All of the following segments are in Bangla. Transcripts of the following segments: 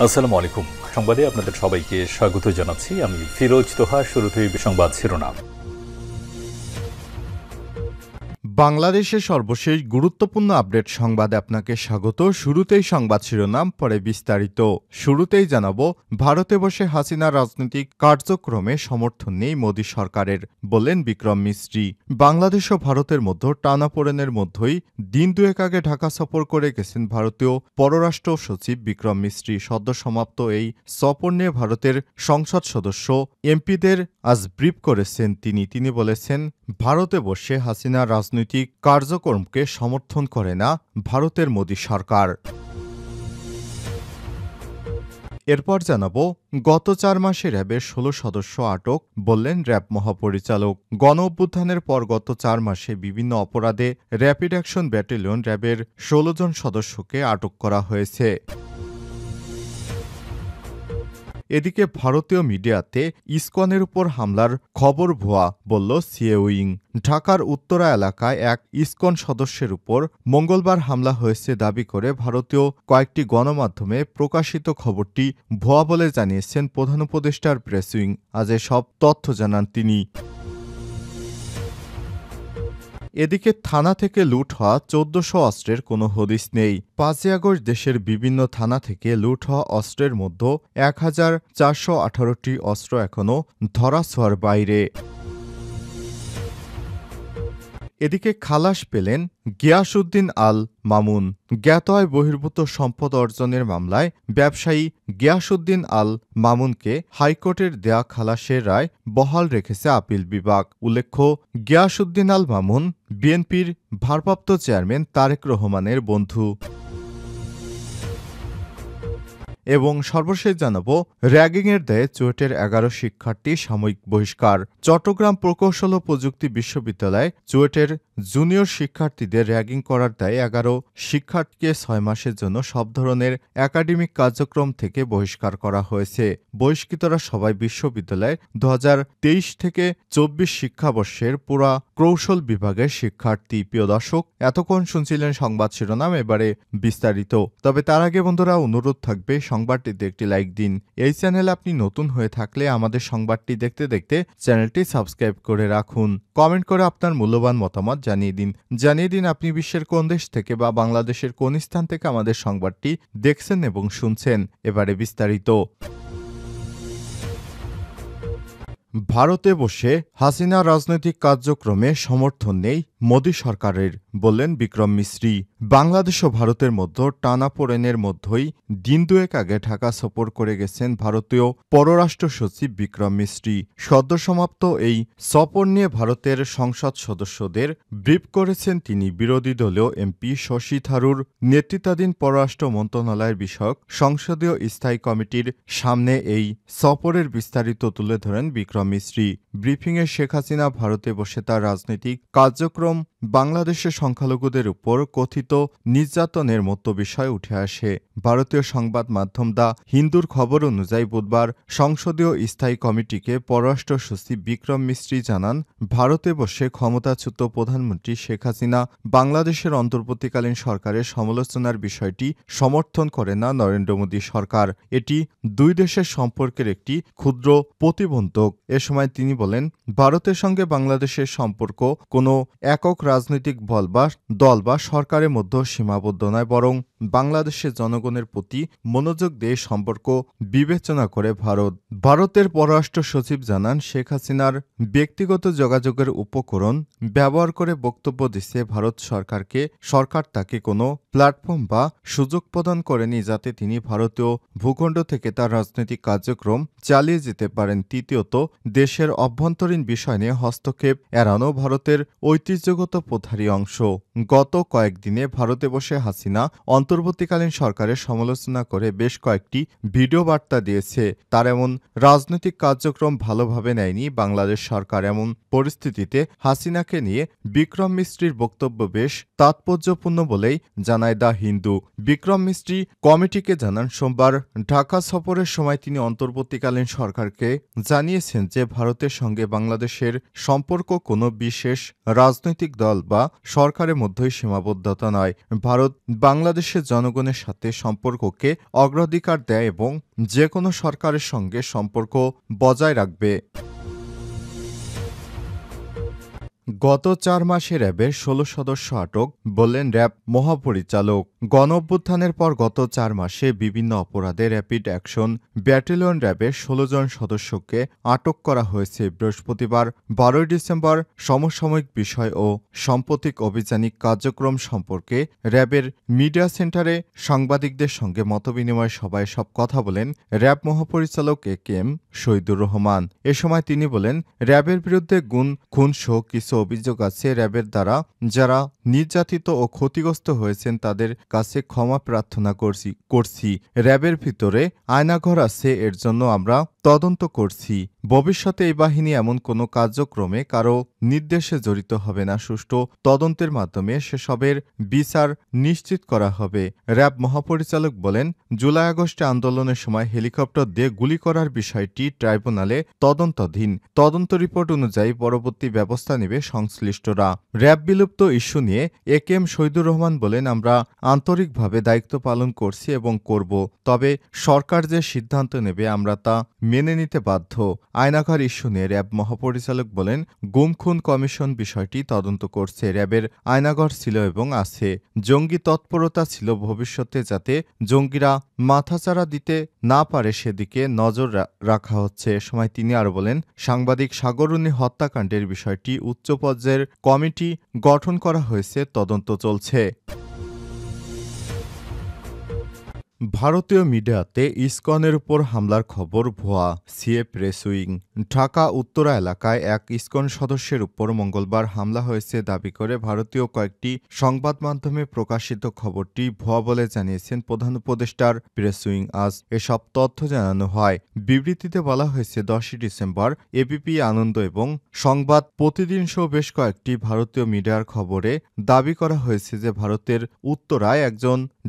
আসসালামু আলাইকুম। সংবাদে আপনাদের সবাইকে স্বাগত জানাচ্ছি। আমি ফিরোজ তোহা। শুরুতেই সংবাদ শিরোনাম। বাংলাদেশের সর্বশেষ গুরুত্বপূর্ণ আপডেট সংবাদে আপনাকে স্বাগত। শুরুতেই সংবাদ শিরোনাম, পরে বিস্তারিত। শুরুতেই জানাবো, ভারতে বসে হাসিনা রাজনৈতিক কার্যক্রমে সমর্থন নেই মোদী সরকারের, বললেন বিক্রম মিস্ত্রি। বাংলাদেশ ও ভারতের মধ্যে টানাপোড়েনের মধ্যেই দিন দুয়েক আগে ঢাকা সফর করে গেছেন ভারতীয় পররাষ্ট্র সচিব বিক্রম মিস্ত্রি। সদ্য সমাপ্ত এই সফর নিয়ে ভারতের সংসদ সদস্য এমপিদের আজ ব্রিফ করেছেন তিনি বলেছেন, ভারতে বসে হাসিনা রাজনৈতিক কার্যক্রমকে সমর্থন করে না ভারতের মোদী সরকার। এরপর জানাবো, গত 4 মাসে র্যাবের 16 সদস্য আটক, বললেন র্যাব মহাপরিচালক। গণ অভ্যুত্থানের পর গত 4 মাসে বিভিন্ন অপরাধে র্যাপিড অ্যাকশন ব্যাটালিয়ন র্যাবের 16 জন সদস্যকে আটক করা হয়েছে। এদিকে ভারতীয় মিডিয়াতে ইসকনের উপর হামলার খবর ভুয়া, বলল সিএউইং। ঢাকার উত্তরা এলাকায় এক ইসকন সদস্যের উপর মঙ্গলবার হামলা হয়েছে দাবি করে ভারতীয় কয়েকটি গণমাধ্যমে প্রকাশিত খবরটি ভুয়া বলে জানিয়েছেন প্রধান উপদেষ্টার প্রেস উইং। আজ এসব তথ্য জানান তিনি। এদিকে থানা থেকে লুট হওয়া 1400 অস্ত্রের কোনো হদিস নেই। 5 আগস্ট দেশের বিভিন্ন থানা থেকে লুট হওয়া অস্ত্রের মধ্যে 1418টি অস্ত্র এখনও ধরাছোঁয়ার বাইরে। এদিকে খালাস পেলেন গিয়াসউদ্দিন আল মামুন। জ্ঞাত আয় বহির্ভূত সম্পদ অর্জনের মামলায় ব্যবসায়ী গিয়াসউদ্দিন আল মামুনকে হাইকোর্টের দেয়া খালাসের রায় বহাল রেখেছে আপিল বিভাগ। উল্লেখ্য, গিয়াসউদ্দিন আল মামুন বিএনপির ভারপ্রাপ্ত চেয়ারম্যান তারেক রহমানের বন্ধু। এবং সর্বশেষ জানাবো, র্যাগিংয়ের দায়ে চুয়েটের 11 শিক্ষার্থী সাময়িক বহিষ্কার। চট্টগ্রাম প্রকৌশল ও প্রযুক্তি বিশ্ববিদ্যালয় চুয়েটের জুনিয়র শিক্ষার্থীদের র্যাগিং করার দায়ে 11 শিক্ষার্থীকে 6 মাসের জন্য সব ধরনের একাডেমিক কার্যক্রম থেকে বহিষ্কার করা হয়েছে। বহিষ্কৃতরা সবাই বিশ্ববিদ্যালয়ের 2023 থেকে 24 শিক্ষাবর্ষের পুরা কৌশল বিভাগের শিক্ষার্থী। প্রিয় দর্শক, এতক্ষণ শুনছিলেন সংবাদ শিরোনাম, এবারে বিস্তারিত। তবে তার আগে বন্ধুরা, অনুরোধ থাকবে সংবাদটিতে একটি লাইক দিন। এই চ্যানেলে আপনি নতুন হয়ে থাকলে আমাদের সংবাদটি দেখতে দেখতে চ্যানেলটি সাবস্ক্রাইব করে রাখুন। কমেন্ট করে আপনার মূল্যবান মতামত জানিয়ে দিন আপনি বিশ্বের কোন দেশ থেকে বা বাংলাদেশের কোন স্থান থেকে আমাদের সংবাদটি দেখছেন এবং শুনছেন। এবারে বিস্তারিত। ভারতে বসে হাসিনা রাজনৈতিক কার্যক্রমে সমর্থন নেই মোদী সরকারের, বললেন বিক্রম মিস্ত্রি। বাংলাদেশ ও ভারতের মধ্যে টানাপোড়েনের মধ্যেই দিন দুয়েক আগে ঢাকা সফর করে গেছেন ভারতীয় পররাষ্ট্র সচিব বিক্রম মিস্ত্রি। সদ্য সমাপ্ত এই সফর নিয়ে ভারতের সংসদ সদস্যদের ব্রিফ করেছেন তিনি। বিরোধী দলীয় এমপি শশী থারুর নেতৃত্বাধীন পররাষ্ট্র মন্ত্রণালয়ের বিষয়ক সংসদীয় স্থায়ী কমিটির সামনে এই সফরের বিস্তারিত তুলে ধরেন বিক্রম মিস্ত্রি। ব্রিফিংয়ে শেখ হাসিনা ভারতে বসে তার রাজনৈতিক কার্যক্রম বাংলাদেশের সংখ্যালঘুদের উপর কথিত নির্যাতনের মতো বিষয় উঠে আসে। ভারতীয় সংবাদ মাধ্যম দ্য হিন্দুর খবর অনুযায়ী বুধবার সংসদীয় স্থায়ী কমিটিকে পররাষ্ট্র সচিব বিক্রম মিস্ত্রি জানান, ভারতে বসে ক্ষমতাচ্যুত প্রধানমন্ত্রী শেখ হাসিনা বাংলাদেশের অন্তর্বর্তীকালীন সরকারের সমালোচনার বিষয়টি সমর্থন করে না নরেন্দ্র মোদী সরকার। এটি দুই দেশের সম্পর্কের একটি ক্ষুদ্র প্রতিবন্ধক। এ সময় তিনি বলেন, ভারতের সঙ্গে বাংলাদেশের সম্পর্ক কোনো একক রাজনৈতিক দল বা সরকারের মধ্যে সীমাবদ্ধ নয়, বরং বাংলাদেশের জনগণের প্রতি মনোযোগ দিয়ে সম্পর্ক বিবেচনা করে ভারতের পররাষ্ট্র সচিব জানান, শেখ হাসিনার ব্যক্তিগত যোগাযোগের উপকরণ ব্যবহার করে বক্তব্য দিচ্ছে ভারত সরকার তাকে কোনো প্ল্যাটফর্ম বা সুযোগ প্রদান করেনি যাতে তিনি ভারতীয় ভূখণ্ড থেকে তার রাজনৈতিক কার্যক্রম চালিয়ে যেতে পারেন। তৃতীয়ত, দেশের অভ্যন্তরীণ বিষয় নিয়ে হস্তক্ষেপ এড়ানো ভারতের ঐতিহ্যগত প্রথারই অংশ। গত কয়েকদিনে ভারতে বসে হাসিনা অন্তর্বর্তীকালীন সরকারের সমালোচনা করে বেশ কয়েকটি ভিডিও বার্তা দিয়েছে। তার এমন রাজনৈতিক কার্যক্রম ভালোভাবে নেয়নি বাংলাদেশ সরকার। এমন পরিস্থিতিতে হাসিনাকে নিয়ে বিক্রম মিস্ত্রির বক্তব্য বেশ তাৎপর্যপূর্ণ বলেই জানায় দ্য হিন্দু। বিক্রম মিস্ত্রি কমিটিকে জানান, সোমবার ঢাকা সফরের সময় তিনি অন্তর্বর্তীকালীন সরকারকে জানিয়েছেন যে ভারতের সঙ্গে বাংলাদেশের সম্পর্ক কোনো বিশেষ রাজনৈতিক দল বা সরকারের মধ্যেই সীমাবদ্ধতা নয়। ভারত বাংলাদেশের জনগণের সাথে সম্পর্ককে অগ্রাধিকার দেয় এবং যে কোনো সরকারের সঙ্গে সম্পর্ক বজায় রাখবে। গত ৪ মাসে র্যাবের ১৬ সদস্য আটক, বললেন র্যাব মহাপরিচালক। গণঅভ্যুত্থানের পর গত ৪ মাসে বিভিন্ন অপরাধে র্যাপিড অ্যাকশন ব্যাটালিয়ন র্যাবের ১৬ জন সদস্যকে আটক করা হয়েছে। বৃহস্পতিবার ১২ ডিসেম্বর সমসাময়িক বিষয় ও সাম্প্রতিক অভিযানিক কার্যক্রম সম্পর্কে র্যাবের মিডিয়া সেন্টারে সাংবাদিকদের সঙ্গে মতবিনিময় সভায় সব কথা বলেন র্যাব মহাপরিচালক একেএম শহীদুর রহমান। এ সময় তিনি বলেন, র্যাবের বিরুদ্ধে খুনসহ কিছু অভিযোগ আছে। র্যাবের দ্বারা যারা নির্যাতিত ও ক্ষতিগ্রস্ত হয়েছেন তাদের কাছে ক্ষমা প্রার্থনা করছি। র্যাবের ভিতরে আয়নাঘর আছে, এর জন্য আমরা তদন্ত করছি। ভবিষ্যতে এই বাহিনী এমন কোনো কার্যক্রমে কারো নির্দেশে জড়িত হবে না। সুষ্ঠু তদন্তের মাধ্যমে সেসবের বিচার নিশ্চিত করা হবে। র্যাব মহাপরিচালক বলেন, জুলাই আগস্টে আন্দোলনের সময় হেলিকপ্টার দিয়ে গুলি করার বিষয়টি ট্রাইব্যুনালে তদন্তাধীন। তদন্ত রিপোর্ট অনুযায়ী পরবর্তী ব্যবস্থা নেবে সংশ্লিষ্টরা। র্যাব বিলুপ্ত ইস্যু নিয়ে একেএম শহীদুর রহমান বলেন, আমরা আন্তরিকভাবে দায়িত্ব পালন করছি এবং করব। তবে সরকার যে সিদ্ধান্ত নেবে আমরা তা মেনে নিতে বাধ্য। আয়নাঘর ইস্যু নিয়ে র্যাব মহাপরিচালক বলেন, গুম খুন কমিশন বিষয়টি তদন্ত করছে। র্যাবের আয়নাঘর ছিল এবং আছে। জঙ্গি তৎপরতা ছিল, ভবিষ্যতে যাতে জঙ্গিরা মাথাচাড়া দিতে না পারে সেদিকে নজর রাখা হচ্ছে। এ সময় তিনি আরও বলেন, সাংবাদিক সাগরুনি হত্যাকাণ্ডের বিষয়টি উচ্চ পর্যায়ের কমিটি গঠন করা হয়েছে, তদন্ত চলছে। ভারতীয় মিডিয়াতে ইসকনের উপর হামলার খবর ভুয়া, CA press wing. Dhaka Uttara এলাকায় এক ইসকন সদস্যের উপর মঙ্গলবার হামলা হয়েছে দাবি করে ভারতীয় কয়েকটি সংবাদ মাধ্যমে প্রকাশিত খবরটি ভুয়া বলে জানিয়েছেন প্রধান উপদেষ্টার প্রেস উইং। আজ এসব তথ্য জানানো হয়। বিবৃতিতে বলা হয়েছে, 10 ডিসেম্বর এবিপি আনন্দ এবং সংবাদ প্রতিদিন সহ বেশ কয়েকটি ভারতীয় মিডিয়ার খবরে দাবি করা হয়েছে যে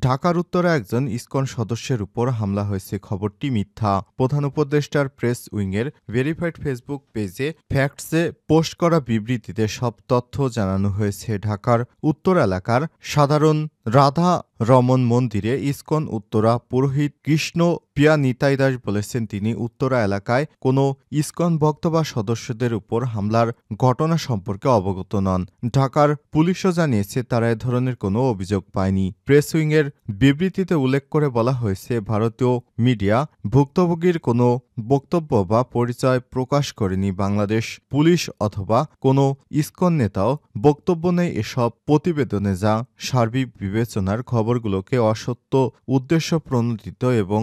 ঢাকার উত্তরায় একজন ইসকন সদস্যের উপর হামলা হয়েছে। খবরটি মিথ্যা। প্রধান উপদেষ্টার প্রেস উইংয়ের ভেরিফাইড ফেসবুক পেজে ফ্যাক্টসে পোস্ট করা বিবৃতিতে সব তথ্য জানানো হয়েছে। ঢাকার উত্তর এলাকার সাধারণ রাধা রমন মন্দিরে ইসকন উত্তরা পুরোহিত কৃষ্ণ পিয়া নিতাই দাস বলেছেন, তিনি উত্তরা এলাকায় কোনো ইসকন ভক্ত বা সদস্যদের উপর হামলার ঘটনা সম্পর্কে অবগত নন। ঢাকার পুলিশও জানিয়েছে তারা এ ধরনের কোনো অভিযোগ পায়নি। প্রেস উইংয়ের বিবৃতিতে উল্লেখ করে বলা হয়েছে, ভারতীয় মিডিয়া ভুক্তভোগীর কোনো বক্তব্য বা পরিচয় প্রকাশ করেনি। বাংলাদেশ পুলিশ অথবা কোনো ইসকন নেতাও বক্তব্য নেই এসব প্রতিবেদনে, যা সার্বিক বিবেচনার খবরগুলোকে অসত্য, উদ্দেশ্য প্রণোদিত এবং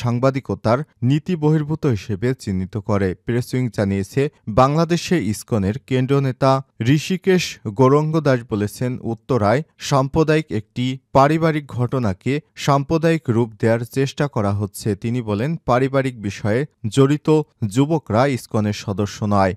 সাংবাদিকতার নীতি বহির্ভূত হিসেবে চিহ্নিত করে। প্রেস উইং জানিয়েছে, বাংলাদেশে ইসকনের কেন্দ্রীয় নেতা ঋষিকেশ গৌরঙ্গ দাস বলেছেন, উত্তরায় সাম্প্রদায়িক একটি পারিবারিক ঘটনাকে সাম্প্রদায়িক রূপ দেওয়ার চেষ্টা করা হচ্ছে। তিনি বলেন, পারিবারিক বিষয়ে জড়িত যুবকরা ইসকনের সদস্য নয়।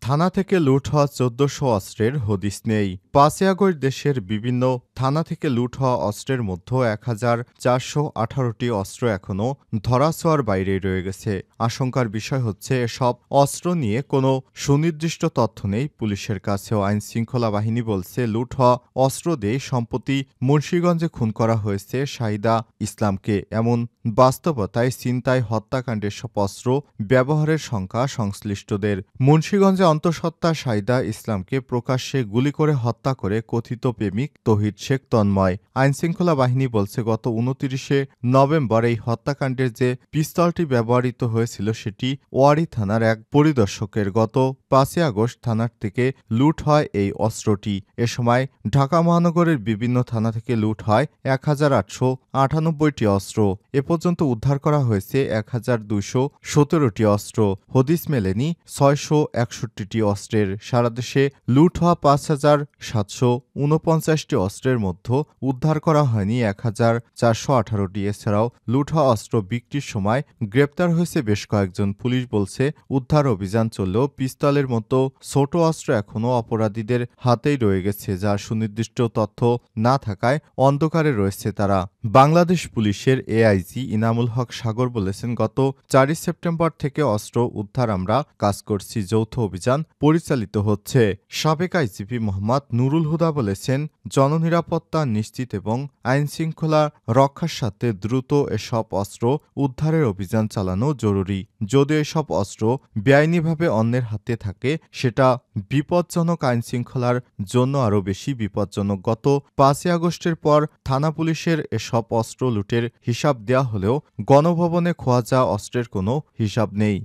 থানা থেকে লুট হওয়া ১৪০০ অস্ত্রের হদিস নেই। ৫ই আগস্ট দেশের বিভিন্ন থানা থেকে লুট হওয়া অস্ত্রের মধ্যে ১,৪১৮টি অস্ত্র এখনও ধরাছোঁয়ার বাইরে রয়ে গেছে। আশঙ্কার বিষয় হচ্ছে, এসব অস্ত্র নিয়ে কোনো সুনির্দিষ্ট তথ্য নেই পুলিশের কাছেও। আইন শৃঙ্খলা বাহিনী বলছে, লুট হওয়া অস্ত্র দিয়ে সম্প্রতি মুন্সিগঞ্জে খুন করা হয়েছে শাহিদা ইসলামকে। এমন বাস্তবতায় ছিনতাই, হত্যাকাণ্ডের সব অস্ত্র ব্যবহারের শঙ্কা সংশ্লিষ্টদের। মুন্সিগঞ্জে অন্তঃসত্ত্বা শাহিদা ইসলামকে প্রকাশ্যে গুলি করে হত্যা করে কথিত প্রেমিক তৌহিদ শেখ তন্ময়। আইনশৃঙ্খলা বাহিনী বলছে, গত ২৯শে নভেম্বর এই হত্যাকাণ্ডের যে পিস্তলটি ব্যবহৃত হয়েছিল সেটি ওয়ারী থানার এক পরিদর্শকের। গত ৫ই আগস্ট থানার থেকে লুট হয় এই অস্ত্রটি। এ সময় ঢাকা মহানগরের বিভিন্ন থানা থেকে লুট হয় ১,৮৯৮টি অস্ত্র। এ পর্যন্ত উদ্ধার করা হয়েছে ১,২১৭টি অস্ত্র। হদিস মেলেনি ৬৬১টি অস্ত্রের। সারা দেশে লুট হওয়া ৫,৭৪৯টি অস্ত্রের অস্ত্রের মধ্যে উদ্ধার করা হয়নি 1418টি। এছাড়াও লুট হওয়া অস্ত্র বিক্রির সময় গ্রেপ্তার হয়েছে বেশ কয়েকজন। পুলিশ বলছে, উদ্ধার অভিযান চললেও পিস্তলের মতো ছোট অস্ত্র এখনও অপরাধীদের হাতেই রয়ে গেছে, যার সুনির্দিষ্ট তথ্য না থাকায় অন্ধকারে রয়েছে তারা। বাংলাদেশ পুলিশের এআইজি ইনামুল হক সাগর বলেছেন, গত 4 সেপ্টেম্বর থেকে অস্ত্র উদ্ধার আমরা কাজ করছি, যৌথ অভিযান পরিচালিত হচ্ছে। সাবেক আইজিপি মোহাম্মদ নুরুল হুদা বলেছেন, জননিরাপত্তা নিশ্চিত এবং আইনশৃঙ্খলা রক্ষার সাথে দ্রুত এসব অস্ত্র উদ্ধারের অভিযান চালানো জরুরি। যদি এসব অস্ত্র বেআইনিভাবে অন্যের হাতে থাকে, সেটা বিপজ্জনক, আইনশৃঙ্খলার জন্য আরও বেশি বিপজ্জনক। গত 5 আগস্টের পর থানা পুলিশের এসব অস্ত্র লুটের হিসাব দেওয়া হলেও গণভবনে খোয়া যাওয়া অস্ত্রের কোনো হিসাব নেই।